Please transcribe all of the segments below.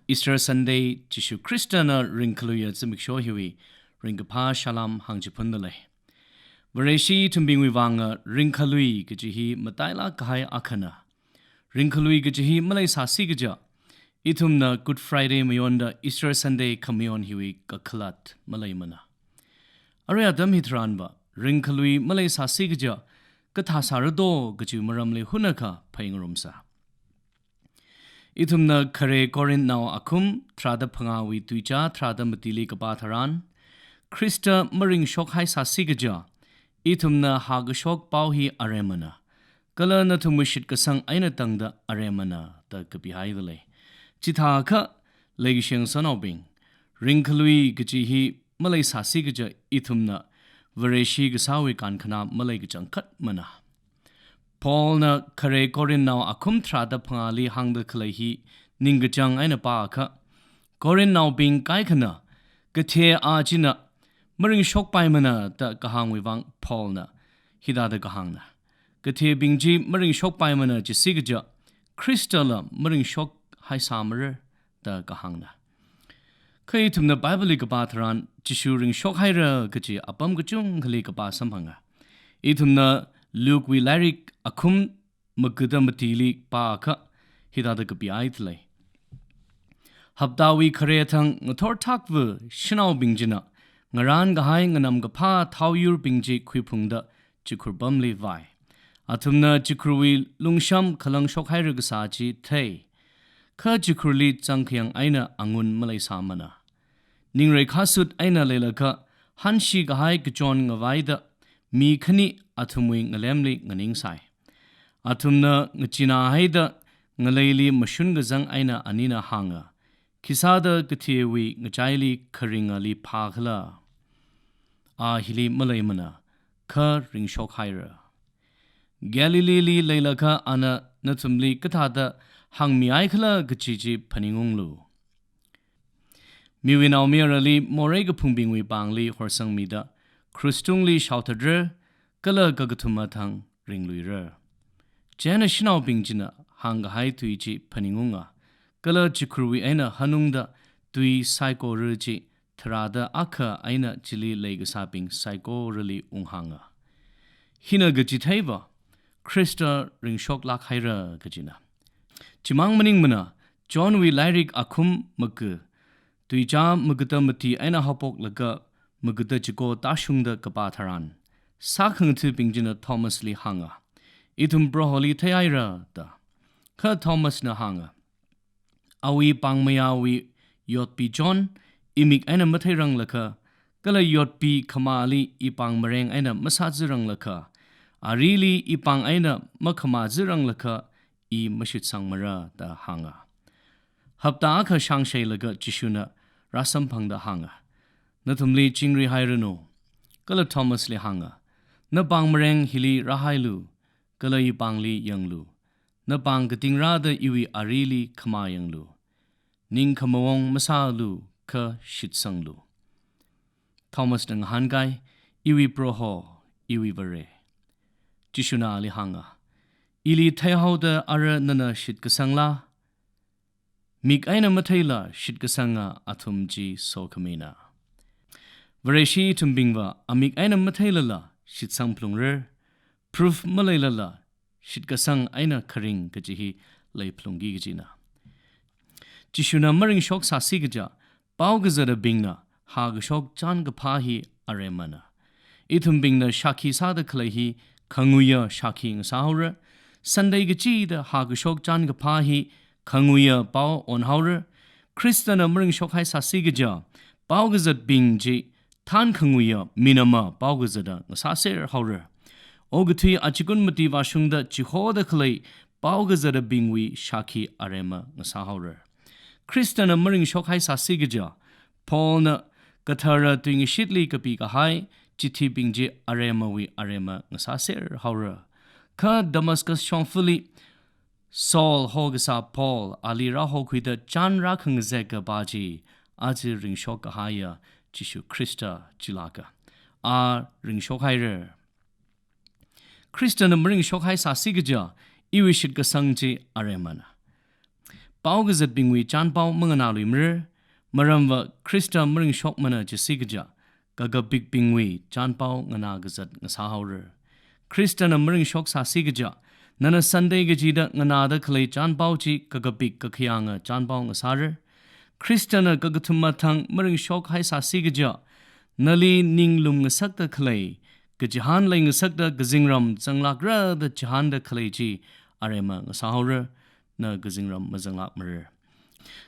Easter Sunday Jishu Christiana ringkluya zimikshor hiwi ringpa shalom hangjipundale. Vareshi tumbing wivanga ringkalui gajihi mataila kahai akana. Ringkalui gajihi malay sasi gaja. Itumna Good Friday mayonda Easter Sunday kamion hiwi kaklat malay mana. Are adam hitranba ringkalui malay sasi gaja kathasarado gaju maramle hunaka payingrumsa. Itumna kare korin now akum trada pangawi tuija trada matili kabatharan Krista maring shok hai sasigaja itumna hagashok pauhi aremana kala na tumushit kasang aina tangda aremana ta kapihai dale chitha kha legisheng sanobing ringkalui gajihi malay sasigaja itumna vareshi gasawi kankhana malay gajangkat mana Paul na kare korin now akum trada pangali hang the kalehi ningajang aina pa ka korin now bing kaikana kathe ajina maring shok pai mana ta kahang wivang Paul na hida da kahang na kathe bingji maring shok pai mana jisigja kristala maring shok hai samar ta kahang na kai tumna bible ka patran jishu ring shok hai ra gaji apam gachung khali ka pa samhanga itumna Luke we lyric akum magudamati pa ka hidada ka biaitle. Habdawi kareatang ngator takvu shinau bingjina ngaran gahai nganam gapa tawyur bingji kwipungda chikurbamli vai. Atumna chikurwi lungsham kalang shokhay ragasaji thay. Ka chikurli changkyang aina angun malay samana. Ningray kasut aina lelaka hanshi gahai gajon ngavaida mi khani athumwi ngalemli nganing sai athumna ngchina haida ngaleili mashun gazang aina anina hanga kisada gthiewi ngachaili kharingali phagla a hili malaymana kha ringshok haira Galilee leilaka ana natumli kathada hangmi aikhala gchiji phaningunglu miwinaw mirali morega phungbingwi bangli horsangmida Krustungli shautadre kala gagatumathang ringluira. Jana shinau bingjina hanga hai tuiji paningunga. Kala jikurwi aina hanungda tui saiko ruji tharada akha aina jili legasabing saiko rili unghanga. Hina gajithaiva Krista ringshok lakhaira gajina. Chimang maning mana John wi lyric akum magga tuija magatamati aina hapok laga Magda Chigo Tashungda Kabatharan. Sakhang tu bingjina Thomas Lee Hanga. Itum broholi tayaira da. Ka Thomas na hanga. Awi pangmayawi yotpi John. Imik aina matayrang laka. Kala yotpi kamali ipang mareng aina masazirang laka. Arili ipang aina makamazirang laka. I mashitsang mara da hanga. Hapta aka shangshay laga jishuna rasampang da hanga. Natumli chingri hairano, kala Thomas le hanga, na bang mereng hili rahailu, kala I bangli yanglu, na bang gating rada iwi arili kama yanglu, ning kamawong masalu ka shitsanglu. Thomas nang hangai, iwi proho, iwi bare. Jishuna ali hanga, ili tayhauda ara nana shitkasangla, mig aina matayla shitkasanga atumji sokamina. Vareshi tumbingwa amik aina mathailala shit samplungrer proof malaylala shit kasang aina kharing gajihi leiplungi gajina Jishuna maring shok sasi gaja pau gazara bingna ha gashok chan gapahi aremana ithum bingna shaki sada khlaihi khanguya shaki ngsaura Sunday gaji da ha gashok chan gapahi khanguya pau onhaura Kristana maring shok hai sasi gaja pau gazat bingji Tan kanguya minama baugazada ngasaser haurer. Ogatui achikun motiva shungda chihoda klay baugazada bingwi shaki arema ngasahaurer. Kristana maring shokhai sasigaja. Paul na kathara tuing shitli kapi kahai chithi bingji arema wi arema ngasaser haurer. Ka Damascus shonfuli Saul hogasa Paul ali rahokwida chan rakhangzeka baji aji ring shokahaya Jishu Krista Jilaka. Ring Shokhairer. Krista na maring Shokhai Sasigaja, Iwishit Gasangji Aremana. Pao gazat bingwi chan pao mangana lui mir, maramwa Krista mring shok mana jesigaja, gaga big bingwi chan pao ngana gazat ngasahaur. Krista na mring shok sa sigaja, nana Sunday gajida ngana da khalay chan pao chi gaga big kakhyanga chan pao ngasar. Krista na gaga thumma thang mring shok hai sa sigaja, nali ning lum ngasak da khalay, gajihan lay ngasak da gazingram zanglakra da jihan da khalay chi arema ngasahaur. Na gazingram mazanglak mer.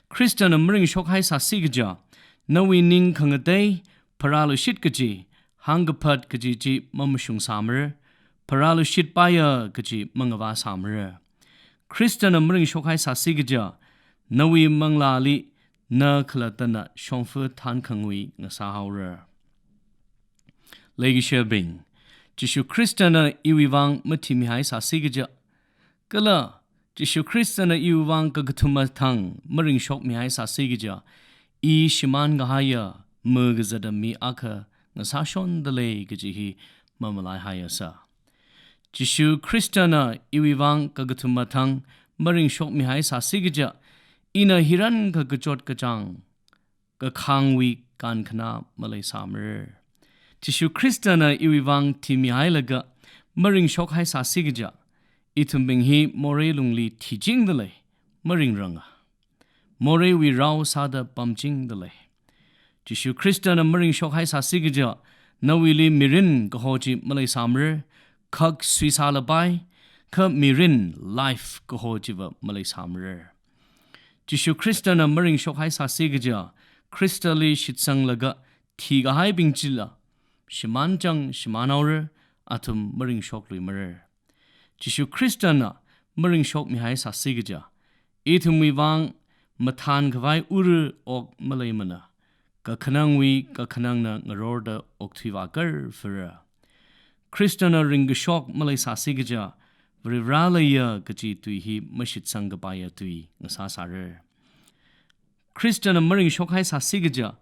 Krista na mring shok hai sa sigaja, na wi ning kangatay, paralu shit gaji, hangapat gaji ji mamashung samer, paralu shit baya gaji mangava samer. Krista na mring shok hai sa sigaja, na wi mangla li, na kalatana shongfu tan kangwi ngasahaur. Legi sherbing, jishu Krista na iwiwang matimi hai sa sigaja, kala, Jishu Krista na iwang kagathuma thang maring shok mi hai sa sigija I shiman gahaya mugazada mi aka ngasashon dale gajihi mamalai haya sa. Jishu Krista na iwang kagathuma thang maring shok mi hai sa sigija ina hiran kagachot kachang kakhangwi kan khana malay samer. Jishu Krista na iwang timi hai laga maring shok hai sa sigija Itumbing hi more lungli tijing dale, maring ranga. More wi rao sada pamjing dale. Jishu Krista na maring shok hai sa sigaja, na wili mirin gahoji malay samre, kag suisala bay, ka mirin life gahoji va malay samre. Jishu Krista na maring shok hai sa sigaja, Krista li shitsang laga tiga hai bingchila, shimanjang shimanaure, atum maring shok lui marer. Jishu Krista na maring shok mi hai sa sigaja. Itum wi wang matan gawai uru ok malay mana. Kakhanang wi kakhanang na ngarorda ok tuiwa gar fira. Krista na ring shok malay sa sigaja. Vrivralaya gaji tui hi mashit sangabaya tui ngasasarer. Krista na maring shok hai sa sigaja.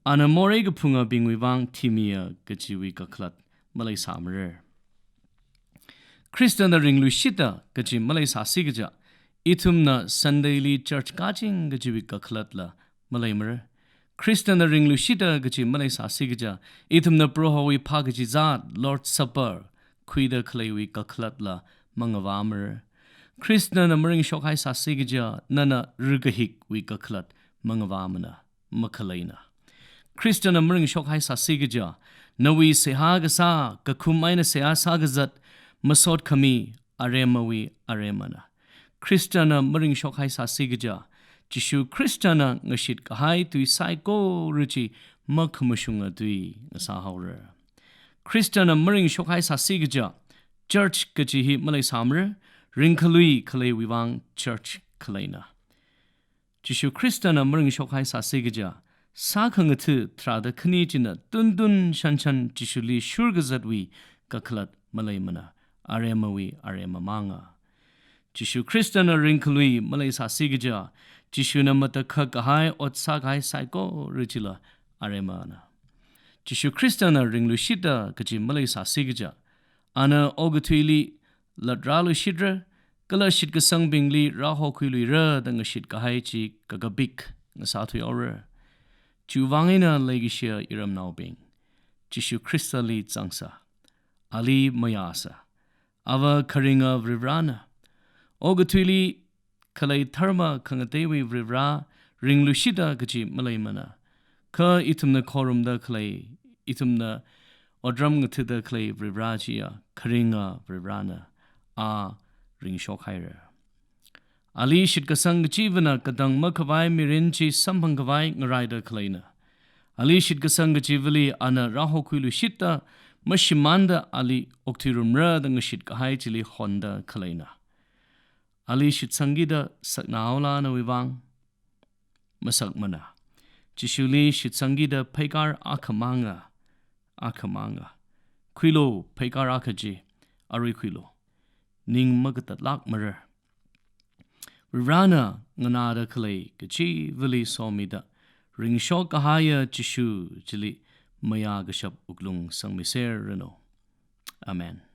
Ana more gapunga bing wi wang timia gaji wi kaklat malay samarer. Krista na ringlu shita gaji malay sa sigaja. Itum na Sunday li church kaching gaji wi kaklat la malay mer. Krista na ringlu shita gaji malay sa sigaja. Itum na proho wi pa gaji zaat Lord Supper kuida kalay wi kaklat la mangawa mer. Krista na maring shok hai sa sigaja nana rugahik wi kaklat mangawa mana makalay na. Krista na maring shok hai sa sigaja na wi seha gasa kakumay na seha sagazat Masod kami aremawi aremana. Krista na maring shok hai sa sigaja. Jishu Krista na ngashit kahai tui saiko ruchi magkamushunga tui ngasahaura. Krista na maring shok hai sa sigaja. Church gajihi malay samre. Ringkalui kalay wiwang church kalayna. Jishu Krista na maring shok hai sa sigaja. Sakangatu trada kanijina dundun shanchan jishu li shurgazatwi kaklat malay mana. Aremawi aremamanga. Jishu Krista na ringkalui malay sa sigaja. Jishu na matakha kahai ot sakai saiko richila aremana. Jishu Krista na ringlu shita gaji malay sa sigaja. Ana ogatwili ladralu shidra kala shit kasang bingli raho kuilui ra danga shit kahai chi kagabik ngasatui aura. Juwangina legishia iram nao bing. Jishu Krista li tsangsa. Ali mayasa. Ava karinga vrivrana. Ogatwili kalay tharma kangatewi vrivra ringlushida gaji malaymana. Ka itumna korumda kalay itumna odram gatida kalay vrivrajia karinga vrivrana a ring shokhaira. Ali shitkasang jivana kadang makavai mirinchi sambangavai ngaraida kalayna. Ali shitkasang jivali ana rahokwilu shita Mashimanda Ali oktirumra danga shit kahai chili Honda kalayna. Ali shit sangida saknaawla na wiwang masakmana. Jishuli shit sangida paikar akamanga. Kwilo paikar akaji ari kwilo. Ning magatat lak marer. Rirana nganada kalay gaji vili somida. Ring shok kahaya jishu chili Maya gashap uglung sang miser reno. Amen.